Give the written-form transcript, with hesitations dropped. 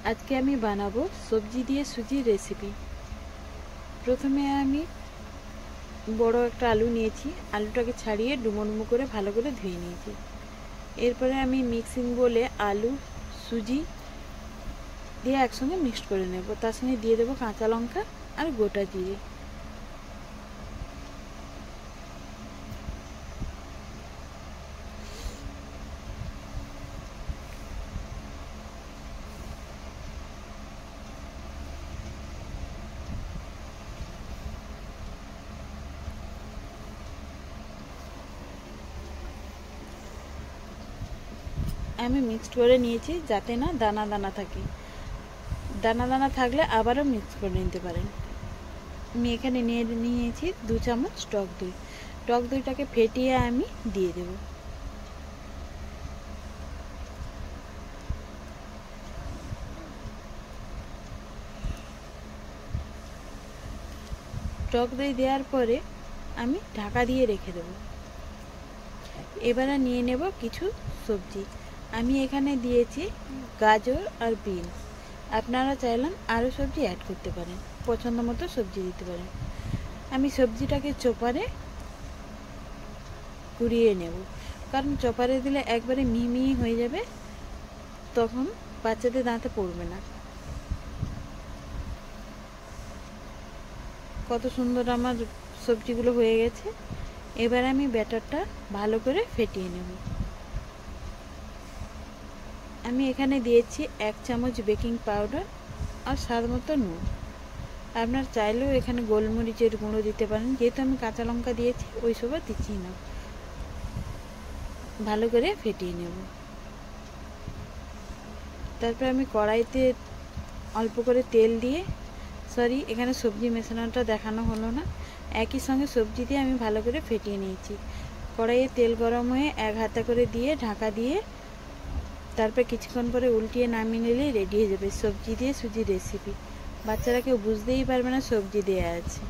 আজকে আমি বানাবো সবজি দিয়ে সুজির রেসিপি। প্রথমে আমি বড় একটা আলু নিয়েছি, আলুটাকে ছাড়িয়ে ডুমো ডুমো করে ভালো করে ধুয়ে নিয়েছি। এরপরে আমি মিক্সিং বলে আলু সুজি দিয়ে একসঙ্গে মিক্সড করে নেব। তার সঙ্গে দিয়ে দেবো কাঁচা লঙ্কা আর গোটা জিরে। আমি মিক্সড করে নিয়েছি যাতে না দানা দানা থাকে। দানা দানা থাকলে আবারও মিক্স করে নিতে পারেন। আমি এখানে নিয়েছি 2 চামচ টক দই। টক দইটাকে ফেটিয়ে আমি দিয়ে দেব। টক দই দেওয়ার পরে আমি ঢাকা দিয়ে রেখে দেব। এবারে নিয়ে নেব কিছু সবজি। আমি এখানে দিয়েছি গাজর আর বিনস। আপনারা চাইলেন আরও সবজি অ্যাড করতে পারেন, পছন্দ মতো সবজি দিতে পারেন। আমি সবজিটাকে চপারে কুড়িয়ে নেব, কারণ চপারে দিলে একবারে মিহি হয়ে যাবে, তখন বাচ্চাদের দাঁতে পড়বে না। কত সুন্দর আমার সবজিগুলো হয়ে গেছে। এবার আমি ব্যাটারটা ভালো করে ফেটিয়ে নেব। আমি এখানে দিয়েছি 1 চামচ বেকিং পাউডার আর স্বাদ মতো নুন। আপনার চাইলেও এখানে গোলমরিচের গুঁড়ো দিতে পারেন, যেহেতু আমি কাঁচা লঙ্কা দিয়েছি ওই সব দিচ্ছি না। ভালো করে ফেটিয়ে নেব। তারপর আমি কড়াইতে অল্প করে তেল দিয়ে, এখানে সবজি মেশানোটা দেখানো হলো না, একই সঙ্গে সবজি দিয়ে আমি ভালো করে ফেটিয়ে নিয়েছি। কড়াইয়ে তেল গরম হয়ে 1 হাতা করে দিয়ে ঢাকা দিয়ে তারপর কিছুক্ষণ পরে উল্টিয়ে নামিয়ে নিলেই রেডি হয়ে যাবে সবজি দিয়ে সুজির রেসিপি। বাচ্চারা কেউ বুঝতেই পারবে না সবজি দেওয়া আছে।